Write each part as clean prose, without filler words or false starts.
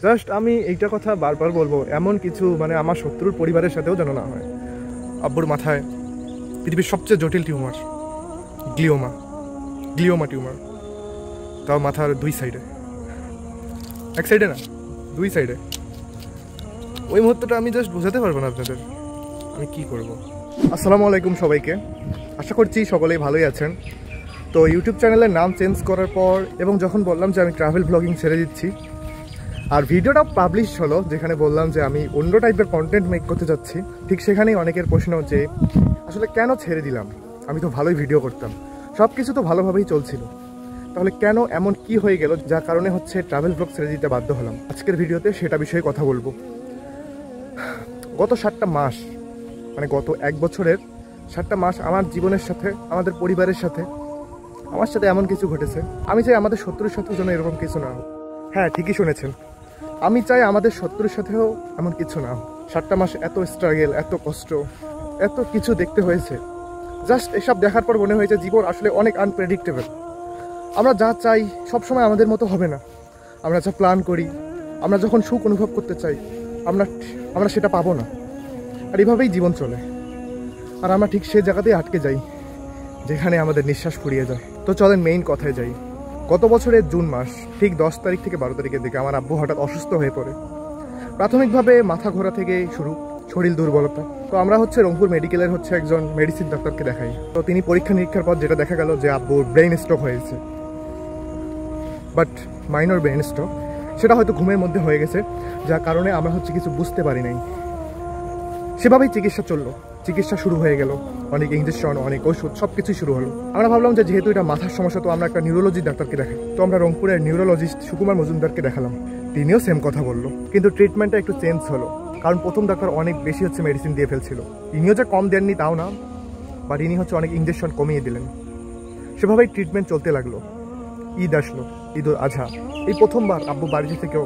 Just আমি এইটা কথা বারবার বলবো, এমন কিছু মানে আমার শত্রুর পরিবারের সাথেও যেন না হয়। আব্বুর মাথায় পৃথিবীর সবচেয়ে জটিল টিউমার, গ্লিওমা টিউমার, তাও মাথার দুই সাইডে, এক সাইডে না, দুই সাইডে। ওই মুহূর্তটা আমি জাস্ট বোঝাতে পারবো না আপনাদের আমি কি করব। আসসালামু আলাইকুম সবাইকে, আশা করছি সকলেই ভালোই আছেন। তো ইউটিউব চ্যানেলের নাম চেঞ্জ করার পর এবং যখন বললাম যে আমি ট্রাভেল ব্লগিং ছেড়ে দিচ্ছি, আর ভিডিওটা পাবলিশ হলো যেখানে বললাম যে আমি অন্য টাইপের কন্টেন্ট মেক করতে যাচ্ছি, ঠিক সেখানেই অনেকের প্রশ্ন যে আসলে কেন ছেড়ে দিলাম, আমি তো ভালোই ভিডিও করতাম, সব কিছু তো ভালোভাবেই চলছিল, তাহলে কেন এমন কি হয়ে গেল যার কারণে হচ্ছে ট্রাভেল ব্লগ ছেড়ে দিতে বাধ্য হলাম। আজকের ভিডিওতে সেটা বিষয়ে কথা বলবো। গত 7টা মাস, মানে গত 1 বছরের 7টা মাস আমার জীবনের সাথে, আমাদের পরিবারের সাথে, আমার সাথে এমন কিছু ঘটেছে। আমি চাই আমাদের শত্রুর সাথেও যেন এরকম কিছু না হোক। হ্যাঁ, ঠিকই শুনেছেন, আমি চাই আমাদের শত্রুর সাথেও এমন কিছু না হোক। 7টা মাস এত স্ট্রাগল, এত কষ্ট, এত কিছু দেখতে হয়েছে। জাস্ট এসব দেখার পর মনে হয়েছে জীবন আসলে অনেক আনপ্রেডিক্টেবল। আমরা যা চাই সবসময় আমাদের মতো হবে না। আমরা যা প্ল্যান করি, আমরা যখন সুখ অনুভব করতে চাই, আমরা সেটা পাবো না। আর এভাবেই জীবন চলে, আর আমরা ঠিক সেই জায়গাতেই আটকে যাই যেখানে আমাদের নিঃশ্বাস ফুরিয়ে যায়। তো চলেন মেইন কথায় যাই। গত বছরের জুন মাস ঠিক 10 তারিখ থেকে 12 তারিখের দিকে আমার আব্বু হঠাৎ অসুস্থ হয়ে পড়ে। প্রাথমিকভাবে মাথা ঘোরা থেকে শুরু, শরীর দুর্বলতা। তো আমরা রংপুর মেডিকেলের একজন মেডিসিন ডাক্তারকে দেখাই। তো তিনি পরীক্ষা নিরীক্ষার পর যেটা দেখা গেল যে আব্বুর ব্রেইন স্ট্রোক হয়েছে, বাট মাইনর ব্রেইন স্ট্রোক। সেটা হয়তো ঘুমের মধ্যে হয়ে গেছে, যার কারণে আমরা কিছু বুঝতে পারি নাই। সেভাবেই চিকিৎসা চললো, চিকিৎসা শুরু হয়ে গেল, অনেক ইঞ্জেকশন, অনেক ওষুধ, সব কিছুই শুরু হলো। আমরা ভাবলাম যে যেহেতু এটা মাথার সমস্যা, তো আমরা একটা নিউরোলজি ডাক্তারকে দেখাই। তো আমরা রংপুরের নিউরোলজিস্ট সুকুমার মজুমদারকে দেখালাম। তিনিও সেম কথা বললো, কিন্তু ট্রিটমেন্টটা একটু চেঞ্জ হলো, কারণ প্রথম ডাক্তার অনেক বেশি মেডিসিন দিয়ে ফেলছিল। ইনিও যে কম দেননি তাও না, বাট ইনি অনেক ইঞ্জেকশন কমিয়ে দিলেন। সেভাবেই ট্রিটমেন্ট চলতে লাগলো। ঈদ আসলো, ঈদ উল আজহা। এই প্রথমবার আব্বু বাড়িতে থেকেও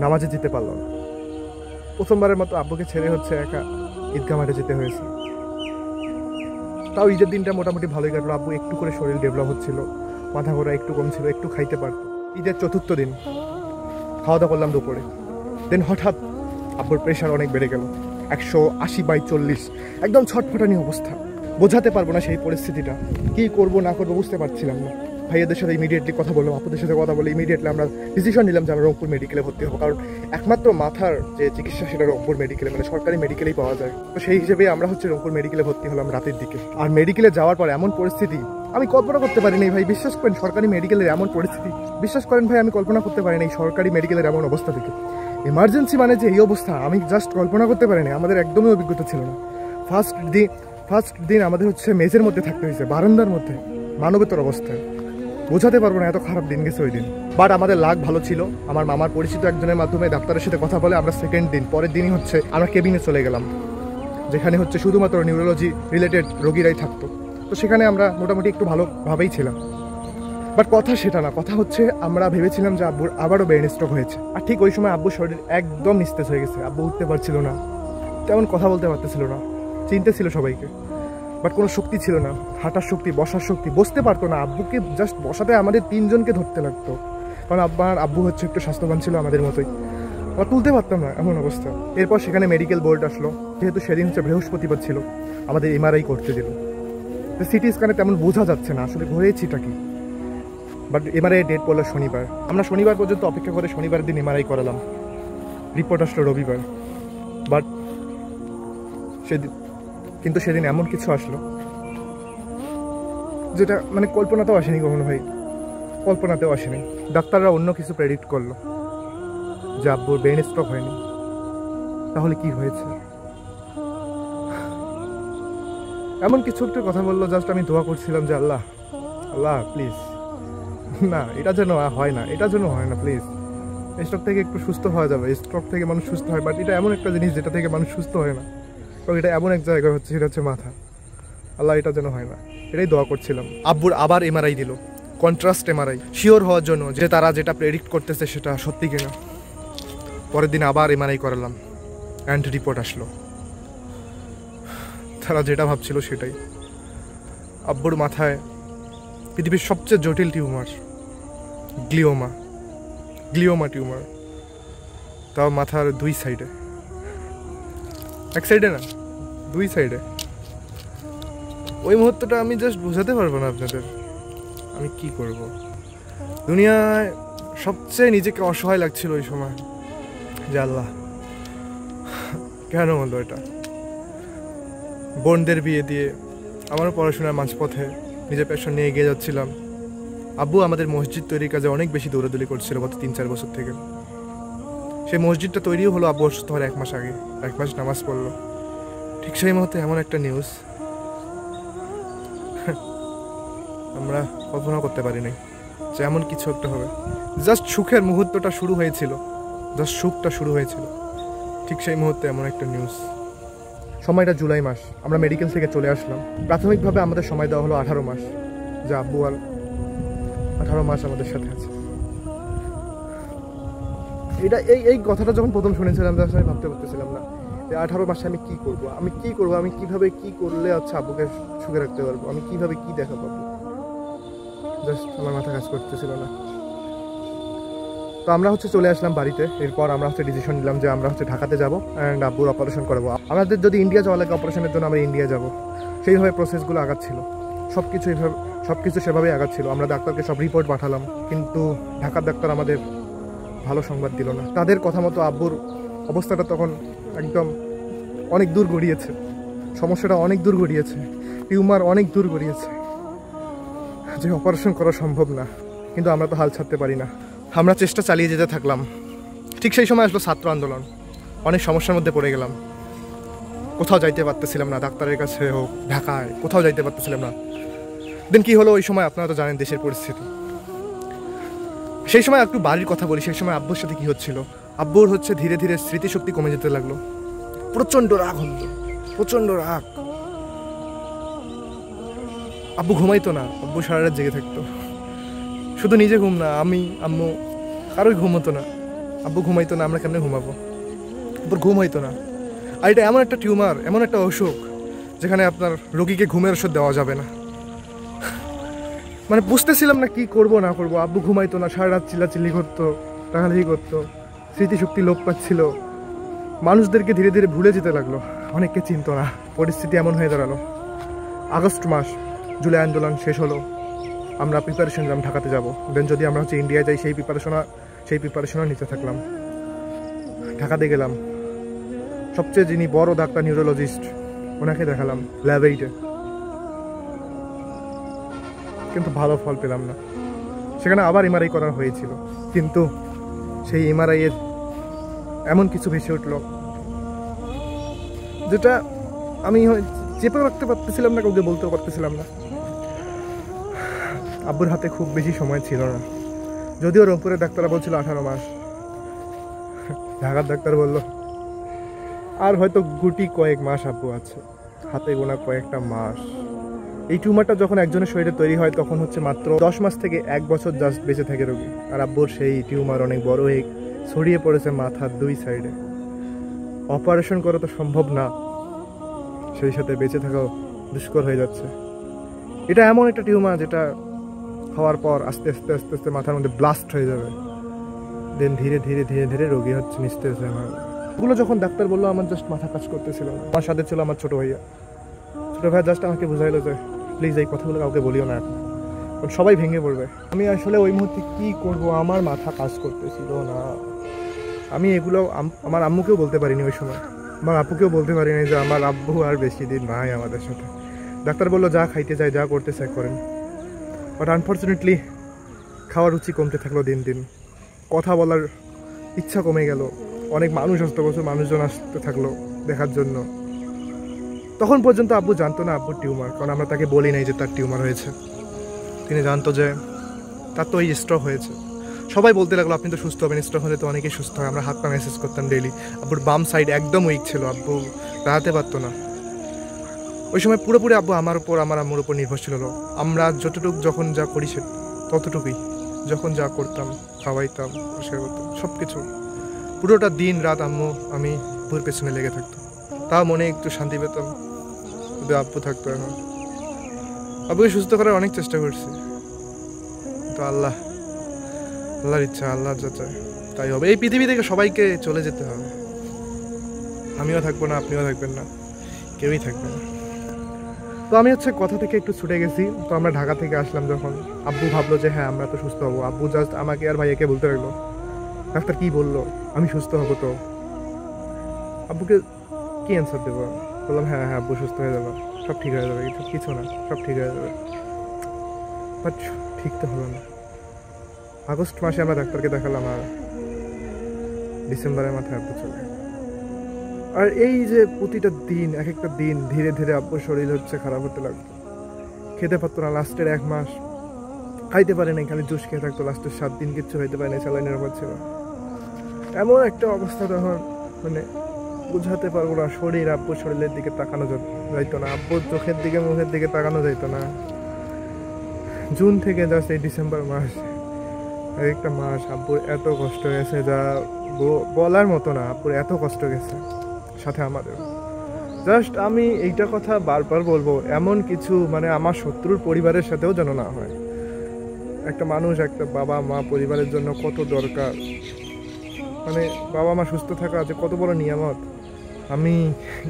নামাজে যেতে পারল না। প্রথমবারের মতো আব্বুকে ছেড়ে একা ঈদগাহ মাঠে যেতে হয়েছে। তাও ঈদের দিনটা মোটামুটি ভালোই কাটলো। আব্বু একটু করে শরীর ডেভেলপ হচ্ছিল, মাথা ঘোরা একটু কম ছিল, একটু খাইতে পারত। ঈদের 4র্থ দিন খাওয়া দাওয়া করলাম দুপুরে। দেন হঠাৎ আব্বুর প্রেশার অনেক বেড়ে গেল, 180/40, একদম ছটফটানি অবস্থা। বোঝাতে পারবো না সেই পরিস্থিতিটা, কি করব না করবো বুঝতে পারছিলাম না। ভাইয়াদের সাথে ইমিডিয়েটলি কথা বললাম, আপুদের সাথে কথা বলে ইমিডিয়েটলি আমরা ডিসিশন নিলাম যে আমরা রংপুর মেডিকেলে ভর্তি হবো, কারণ একমাত্র মাথার যে চিকিৎসা সেটা রংপুর মেডিকেলে, মানে সরকারি মেডিকেলেই পাওয়া যায়। তো সেই হিসেবে আমরা রংপুর মেডিকেলে ভর্তি হলাম রাতের দিকে। আর মেডিকেলে যাওয়ার পর এমন পরিস্থিতি আমি কল্পনা করতে পারিনি ভাই, বিশ্বাস করেন। সরকারি মেডিকেলের এমন পরিস্থিতি, বিশ্বাস করেন ভাই, আমি কল্পনা করতে পারিনি সরকারি মেডিকেলের এমন অবস্থা থেকে। এমার্জেন্সি মানে যে এই অবস্থা, আমি জাস্ট কল্পনা করতে পারিনি। আমাদের একদমই অভিজ্ঞতা ছিল না। ফার্স্ট দিন আমাদের মেজের মধ্যে থাকতে হয়েছে, বারান্দার মধ্যে, মানবেতর অবস্থায়। বোঝাতে পারবো না এত খারাপ দিন গেছে ওই দিন। বাট আমাদের লাক ভালো ছিল, আমার মামার পরিচিত একজনের মাধ্যমে ডাক্তারের সাথে কথা বলে আমরা সেকেন্ড দিন, পরের দিনই আমরা কেবিনে চলে গেলাম, যেখানে শুধুমাত্র নিউরোলজি রিলেটেড রোগীরাই থাকতো। তো সেখানে আমরা মোটামুটি একটু ভালোভাবেই ছিলাম। বাট কথা সেটা না, কথা আমরা ভেবেছিলাম যে আব্বুর আবারও ব্রেন স্ট্রোক হয়েছে। আর ঠিক ওই সময় আব্বুর শরীর একদম নিস্তেজ হয়ে গেছে। আব্বু উঠতে পারছিল না, তেমন কথা বলতে পারতেছিল না, চিনতে ছিল সবাইকে, বাট কোনো শক্তি ছিল না, হাঁটার শক্তি, বসার শক্তি, বসতে পারতো না। আব্বুকে জাস্ট বসাতে আমাদের 3 জনকে ধরতে লাগতো, কারণ আব্বু একটু স্বাস্থ্যবান ছিল আমাদের মতোই। আমরা তুলতে পারতাম না, এমন অবস্থা। এরপর সেখানে মেডিকেল বোর্ড আসলো, যেহেতু সেদিন বৃহস্পতিবার ছিল, আমাদের এমআরআই করতে দিল। তো সিটি স্ক্যানে তেমন বোঝা যাচ্ছে না আসলে হয়েছিটা কি, বাট এমআরআই ডেট পড়লো শনিবার। আমরা শনিবার পর্যন্ত অপেক্ষা করে শনিবারের দিন এমআরআই করালাম, রিপোর্ট আসলো রবিবার। বাট সেদিন এমন কিছু আসলো যেটা মানে কল্পনাতেও আসেনি কখনো ভাই, কল্পনাতেও আসেনি। ডাক্তাররা অন্য কিছু প্রেডিক্ট করলো যে আব্বুর ব্রেন স্ট্রোক হয়নি। তাহলে কি হয়েছে? এমন কিছু একটা কথা বললো, জাস্ট আমি দোয়া করছিলাম যে আল্লাহ প্লিজ না, এটা যেন হয় না, এটা যেন হয় না প্লিজ। স্ট্রোক থেকে একটু সুস্থ হওয়া যাবে, স্ট্রোক থেকে মানুষ সুস্থ হয়, বাট এটা এমন একটা জিনিস যেটা থেকে মানুষ সুস্থ হয় না। এবং এটা এমন এক জায়গা সেটা মাথা। আল্লাহ, এটা যেন হয় না, এটাই দোয়া করছিলাম। আব্বুর আবার এমআরআই দিল, কন্ট্রাস্ট এমআরআই, শিওর হওয়ার জন্য যে তারা যেটা প্রেডিক্ট করতেছে সেটা সত্যি কিনা। পরের দিন আবার এমআরআই করালাম, অ্যান্ড রিপোর্ট আসলো, তারা যেটা ভাবছিল সেটাই। আব্বুর মাথায় পৃথিবীর সবচেয়ে জটিল টিউমার, গ্লিওমা টিউমার, তাও মাথার দুই সাইডে, এক সাইডে না, দুই সাইডে। ওই মুহূর্তটা আমি জাস্ট বোঝাতে পারবো না আপনাদের আমি কি করব। দুনিয়ায় সবচেয়ে নিজেকে অসহায় লাগছিল ওই সময়, যে আল্লাহ কেন হলো এটা। বোনদের বিয়ে দিয়ে আমারও পড়াশোনার মাঝপথে নিজের প্যাশন নিয়ে এগিয়ে যাচ্ছিলাম। আব্বু আমাদের মসজিদ তৈরির কাজে অনেক বেশি দৌড়াদৌড়ি করছিল গত 3-4 বছর থেকে। সেই মসজিদটা তৈরিও হলো আব্বু অসুস্থ হওয়ার 1 মাস আগে, 1 মাস নামাজ পড়লো। ঠিক সেই মুহূর্তে এমন একটা নিউজ আমরা কল্পনা করতে পারি নাই যে এমন কিছু একটা হবে। জাস্ট সুখের মুহূর্তটা শুরু হয়েছিল, জাস্ট সুখটা শুরু হয়েছিল, ঠিক সেই মুহূর্তে এমন একটা নিউজ। সময়টা জুলাই মাস, আমরা মেডিকেল থেকে চলে আসলাম। প্রাথমিকভাবে আমাদের সময় দেওয়া হলো 18 মাস, যা আব্বু আর 18 মাস আমাদের সাথে আছে। এটা এই কথাটা যখন প্রথম শুনেছিলাম আমি ভাবতে পারতেছিলাম না যে 18 মাসে আমি কি করব, আমি কিভাবে কি করলে আচ্ছা আব্বুকে সুখে রাখতে পারবো, আমি কিভাবে কি দেখা পাবো, জাস্ট আমার মাথা কাজ করতেছিল না। তো আমরা চলে আসলাম বাড়িতে। এরপর আমরা ডিসিশন নিলাম যে আমরা ঢাকাতে যাবো অ্যান্ড আব্বুর অপারেশন করবো। আমাদের যদি ইন্ডিয়া যাওয়া লাগে অপারেশনের জন্য আমরা ইন্ডিয়া যাব। সেইভাবে প্রসেসগুলো আগাচ্ছিল, সব কিছু সেভাবেই আগাচ্ছিল। আমরা ডাক্তারকে সব রিপোর্ট পাঠালাম, কিন্তু ঢাকার ডাক্তার আমাদের ভালো সংবাদ দিল না। তাদের কথা মতো আব্বুর অবস্থাটা তখন একদম অনেক দূর গড়িয়েছে, সমস্যাটা অনেক দূর গড়িয়েছে, টিউমার অনেক দূর গড়িয়েছে, যে অপারেশন করা সম্ভব না। কিন্তু আমরা তো হাল ছাড়তে পারি না, আমরা চেষ্টা চালিয়ে যেতে থাকলাম। ঠিক সেই সময় আসলো ছাত্র আন্দোলন, অনেক সমস্যার মধ্যে পড়ে গেলাম। কোথাও যাইতে পারতেছিলাম না, ডাক্তারের কাছে হোক ঢাকায়, কোথাও যাইতে পারতেছিলাম না। দেন কি হলো ওই সময়, আপনারা তো জানেন দেশের পরিস্থিতি। সেই সময় একটু বাড়ির কথা বলি। সেই সময় আব্বুর সাথে কি হচ্ছিল, আব্বুর ধীরে ধীরে স্মৃতিশক্তি কমে যেতে লাগলো। প্রচণ্ড রাগ হলো, প্রচণ্ড রাগ। আব্বু ঘুমাইতো না, আব্বু সারা রাত জেগে থাকতো। শুধু নিজে ঘুম না, আমি আম্মু কারোই ঘুম হতো না। আব্বু ঘুমাইতো না, আমরা কেমনে ঘুমাবো? আব্বুর ঘুম হইতো না। আর এটা এমন একটা টিউমার, এমন একটা অসুখ যেখানে আপনার রোগীকে ঘুমের ওষুধ দেওয়া যাবে না। মানে বুঝতেছিলাম না কি করব না করব। আব্বু ঘুমাইতো না, সারা রাত চিল্লাচিল্লি করতো, টাকালাহি করতো, স্মৃতিশক্তি লোপ পাচ্ছিল, মানুষদেরকে ধীরে ধীরে ভুলে যেতে লাগলো, অনেককে চিনতো না। পরিস্থিতি এমন হয়ে দাঁড়ালো। আগস্ট মাস, জুলাই আন্দোলন শেষ হলো, আমরা প্রিপারেশন নিলাম ঢাকাতে যাব। দেন যদি আমরা ইন্ডিয়ায় যাই, সেই প্রিপারেশনও নিতে থাকলাম। ঢাকাতে গেলাম, সবচেয়ে যিনি বড় ডাক্তার নিউরোলজিস্ট, ওনাকে দেখালাম ল্যাবরেটরিতে, কিন্তু ভালো ফল পেলাম না। সেখানে আবার এমআরআই করা হয়েছিল, কিন্তু সেই এমআরআই এর এমন কিছু ভেসে উঠল যেটা আমি চেপে রাখতে পারতেছিলাম না, কাউকে বলতেও পারতেছিলাম না। আব্বুর হাতে খুব বেশি সময় ছিল না, যদিও রংপুরের ডাক্তাররা বলছিল 18 মাস, ঢাকার ডাক্তার বলল আর হয়তো গুটি কয়েক মাস আব্বু আছে, হাতে গোনা কয়েকটা মাস। এই টিউমারটা যখন একজনের শরীরে তৈরি হয় তখন মাত্র 10 মাস থেকে 1 বছর জাস্ট বেঁচে থাকে রোগী। আর আব্বুর সেই টিউমার অনেক বড় হয়ে ছড়িয়ে পড়েছে মাথার 2 সাইডে। অপারেশন করা তো সম্ভব না, সেই সাথে বেঁচে থাকাও দুষ্কর হয়ে যাচ্ছে। এটা এমন একটা টিউমার যেটা হওয়ার পর আস্তে আস্তে আস্তে আস্তে মাথার মধ্যে ব্লাস্ট হয়ে যাবে। দেন ধীরে ধীরে ধীরে ধীরে রোগী নিস্তেজ হয়ে যাবে। ওগুলো যখন ডাক্তার বললো, আমার জাস্ট মাথা কাজ করতেছিল না। আমার সাথে ছিল আমার ছোট ভাইয়া জাস্ট আমাকে বুঝাইলো যে প্লিজ এই কথাগুলো কাউকে বলিও না, এখন সবাই ভেঙে পড়বে। আমি আসলে ওই মুহূর্তে কি করব, আমার মাথা কাজ করতেছিল না। আমি এগুলো আমার আম্মুকেও বলতে পারিনি ওই সময়, আমার আপুকেও বলতে পারিনি যে আমার আব্বু আর বেশি দিন নাই আমাদের সাথে। ডাক্তার বললো যা খাইতে চাই, যা করতে চাই করেন। বাট আনফর্চুনেটলি খাওয়ার রুচি কমতে থাকলো দিন দিন, কথা বলার ইচ্ছা কমে গেল। অনেক মানুষ আসতো, প্রচুর মানুষজন আসতে থাকলো দেখার জন্য। তখন পর্যন্ত আব্বু জানতো না আব্বুর টিউমার, কারণ আমরা তাকে বলি নাই যে তার টিউমার হয়েছে। তিনি জানতো যে তার তো এই স্ট্রোক হয়েছে। সবাই বলতে লাগলো আপনি তো সুস্থ হবেন, স্ট্রোক হলে তো অনেকেই সুস্থ হয়। আমরা হাত পা মেসেজ করতাম ডেইলি। আব্বুর বাম সাইড একদম উইক ছিল, আব্বু দাঁড়াতে পারতো না। ওই সময় পুরোপুরি আব্বু আমার উপর, আমার আম্মুর উপর নির্ভরশীল হলো। আমরা যতটুকু যখন যা করি ততটুকুই, যখন যা করতাম, খাওয়াইতাম, পরিষ্কার করতাম, সব কিছু পুরোটা দিন রাত আমি আব্বুর পেছনে লেগে থাকতাম। তাও মনে একটু শান্তি পেতাম যদি আব্বু থাকতো। এখন আব্বুকে সুস্থ করার অনেক চেষ্টা করছি, তো আল্লাহ আল্লাহর ইচ্ছা, আল্লাহর যা চায় তাই হবে। এই পৃথিবী থেকে সবাইকে চলে যেতে হবে, আমিও থাকবো না, আপনিও থাকবেন না, কেউই থাকবে না। তো আমি হচ্ছে কথা থেকে একটু ছুটে গেছি। তো আমরা ঢাকা থেকে আসলাম যখন, আব্বু ভাবলো যে হ্যাঁ আমরা তো সুস্থ হবো। আব্বু জাস্ট আমাকে আর ভাইয়াকে বলতে লাগলো, ডাক্তার কি বললো, আমি সুস্থ হবো তো? আব্বুকে কি অ্যান্সার দেবো? বললাম হ্যাঁ হ্যাঁ আব্বু সুস্থ হয়ে যাবে, সব ঠিক হয়ে যাবে, কিছু না, সব ঠিক হয়ে যাবে। বাট ঠিক তো হলো না। আগস্ট মাসে আমরা ডাক্তারকে দেখালাম আর ডিসেম্বরের মাথায় আব্বু চলে। আর এই যে প্রতিটা দিন, এক একটা দিন ধীরে ধীরে আব্বুর শরীর হচ্ছে খারাপ হতে লাগলো। খেতে পারতো না, লাস্টের 1 মাস খাইতে পারে নাই, খালি জুস খেয়ে থাকতো। লাস্টের 7 দিন কিচ্ছু খাইতে পারে না, স্যালাইনের উপর ছিল। এমন একটা অবস্থা তখন, মানে বুঝাতে পারবো না। শরীর, আব্বুর শরীরের দিকে তাকানো যাইতো না, আব্বুর চোখের দিকে মুখের দিকে তাকানো যাইতো না। জুন থেকে জাস্ট এই ডিসেম্বর মাস, একটা মাস আব্বুর এত কষ্ট গেছে যা বলার মতো না। আব্বুর এত কষ্ট গেছে, সাথে আমাদের। জাস্ট আমি এইটা কথা বারবার বলবো, এমন কিছু মানে আমার শত্রুর পরিবারের সাথেও যেন না হয়। একটা মানুষ, একটা বাবা মা পরিবারের জন্য কত দরকার, মানে বাবা মা সুস্থ থাকা যে কত বড় নিয়ামত, আমি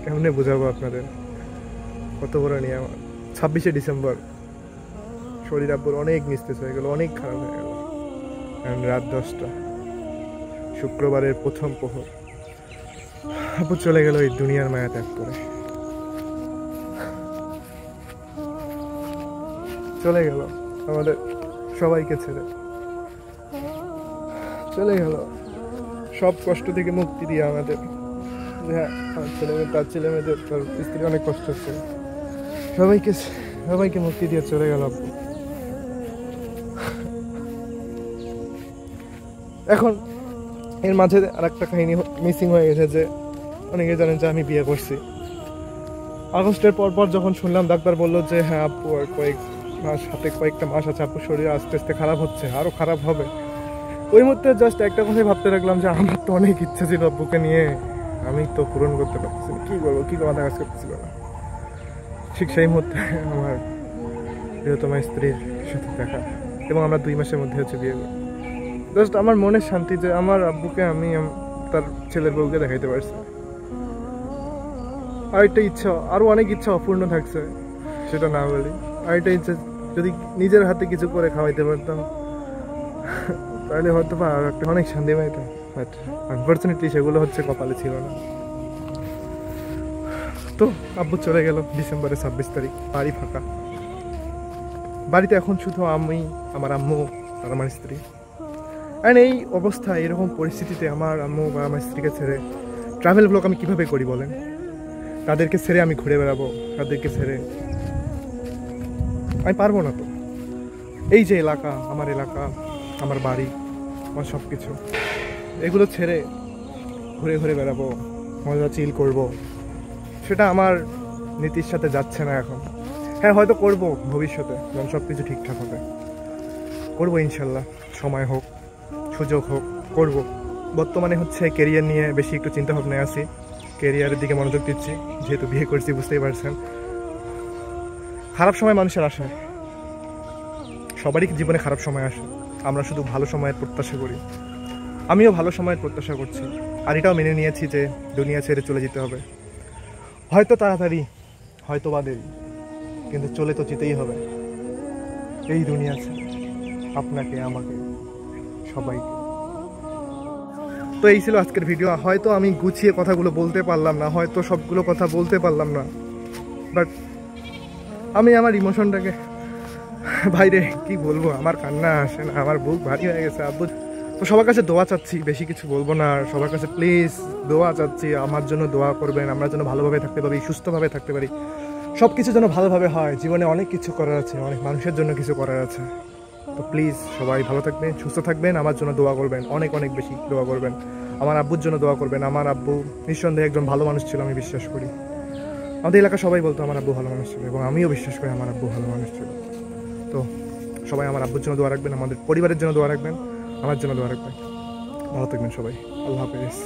কেমনে বোঝাবো আপনাদের কত বড় নিয়ামত। 26শে ডিসেম্বর শরীর আব্বুর অনেক নিস্তেজ হয়ে গেল, অনেক খারাপ হয়ে গেল। রাত 10টা, শুক্রবারের প্রথম প্রহর, আব্বু চলে গেল এই দুনিয়ার মায়া ত্যাগ করে। চলে গেল আমাদের সবাইকে ছেড়ে, চলে গেল সব কষ্ট থেকে মুক্তি দিয়ে আমাদের। হ্যাঁ, আমার ছেলে মেয়ে, তার ছেলে মেয়েদের, তার স্ত্রী অনেক কষ্ট হচ্ছে, সবাইকে মুক্তি দিয়ে চলে গেল আব্বু। এখন এর মাঝে আর একটা কাহিনী মিসিং হয়ে গেছে, যে অনেকে জানেন যে আমি বিয়ে করছি। আগস্টের পর যখন শুনলাম, ডাক্তার বললো যে হ্যাঁ আব্বু আর কয়েকটা মাস আছে, আব্বুর শরীর আস্তে আস্তে খারাপ হচ্ছে, আরও খারাপ হবে। ওই মুহূর্তে জাস্ট একটা কথাই ভাবতে লাগলাম যে আমার তো অনেক ইচ্ছা ছিল আব্বুকে নিয়ে, আমি তো পূরণ করতে পারতেছি না, কী করবো, কী মাথা কাজ করতেছিল না। ঠিক সেই মুহূর্তে আমার প্রিয়তমা স্ত্রীর সাথে দেখা, এবং আমরা 2 মাসের মধ্যে হচ্ছে বিয়ে করি। জাস্ট আমার মনের শান্তি যে আমার আব্বুকে আমি তার ছেলের বউকে দেখাইতে পারছি। আরেকটা ইচ্ছা, আরও অনেক ইচ্ছা অপূর্ণ থাকছে, সেটা না বলি। আরেকটা ইচ্ছা, যদি নিজের হাতে কিছু করে খাওয়াইতে পারতাম তাহলে হয়তো বা আর একটা অনেক শান্তি পাইতাম। বাট আনফর্চুনেটলি সেগুলো হচ্ছে কপালে ছিল না। তো আব্বু চলে গেল ডিসেম্বরের 26 তারিখ, বাড়ি ফাঁকা। বাড়িতে এখন শুধু আমি, আমার আম্মু আর আমার স্ত্রী। অ্যান্ড এই অবস্থা, এরকম পরিস্থিতিতে আমার আম্মু বা আমার স্ত্রীকে ছেড়ে ট্রাভেল ব্লগ আমি কীভাবে করি বলেন? তাদেরকে ছেড়ে আমি ঘুরে বেড়াবো, তাদেরকে ছেড়ে আমি পারবো না। তো এই যে এলাকা, আমার বাড়ি, আমার সব কিছু, এগুলো ছেড়ে ঘুরে ঘুরে বেড়াবো, মজা চিল করবো, সেটা আমার নীতির সাথে যাচ্ছে না এখন। হ্যাঁ, হয়তো করবো ভবিষ্যতে, যখন সব কিছু ঠিকঠাক হবে করবো ইনশাল্লাহ। সময় হোক, সুযোগ হোক, করব। বর্তমানে হচ্ছে কেরিয়ার নিয়ে বেশি একটু চিন্তা ভাবনায় আছি, কেরিয়ারের দিকে মনোযোগ দিচ্ছি, যেহেতু বিয়ে করছি, বুঝতেই পারছেন। খারাপ সময় মানুষের আসে, সবারই জীবনে খারাপ সময় আসে, আমরা শুধু ভালো সময়ের প্রত্যাশা করি। আমিও ভালো সময়ের প্রত্যাশা করছি, আর এটাও মেনে নিয়েছি যে দুনিয়া ছেড়ে চলে যেতে হবে, হয়তো তাড়াতাড়ি, হয়তো বা দেরি, কিন্তু চলে তো যেতেই হবে এই দুনিয়া ছেড়ে, আপনাকে, আমাকে, সবাইকে। তো এই ছিল আজকের ভিডিও। হয়তো আমি গুছিয়ে কথাগুলো বলতে পারলাম না, হয়তো সবগুলো কথা বলতে পারলাম না, বাট আমি আমার ইমোশনটাকে, বাইরে কি বলবো, আমার কান্না আসে না, আমার বুক ভারী হয়ে গেছে আব্বু। তো সবার কাছে দোয়া চাচ্ছি, বেশি কিছু বলবো না, সবার কাছে প্লিজ দোয়া চাচ্ছি, আমার জন্য দোয়া করবেন, আমরা যেন ভালোভাবে থাকতে পারি, সুস্থভাবে থাকতে পারি, সব কিছু যেন ভালোভাবে হয়। জীবনে অনেক কিছু করার আছে, অনেক মানুষের জন্য কিছু করার আছে। তো প্লিজ সবাই ভালো থাকবেন, সুস্থ থাকবেন, আমার জন্য দোয়া করবেন, অনেক অনেক বেশি দোয়া করবেন, আমার আব্বুর জন্য দোয়া করবেন। আমার আব্বু নিঃসন্দেহে একজন ভালো মানুষ ছিল, আমি বিশ্বাস করি। আমাদের এলাকা সবাই বলতো আমার আব্বু ভালো মানুষ ছিল, এবং আমিও বিশ্বাস করি আমার আব্বু ভালো মানুষ ছিল। তো সবাই আমার আব্বুর জন্য দোয়া রাখবেন, আমাদের পরিবারের জন্য দোয়া রাখবেন, আমার জন্য দোয়া রাখবেন। ভালো থাকবেন সবাই, আল্লাহ হাফেজ।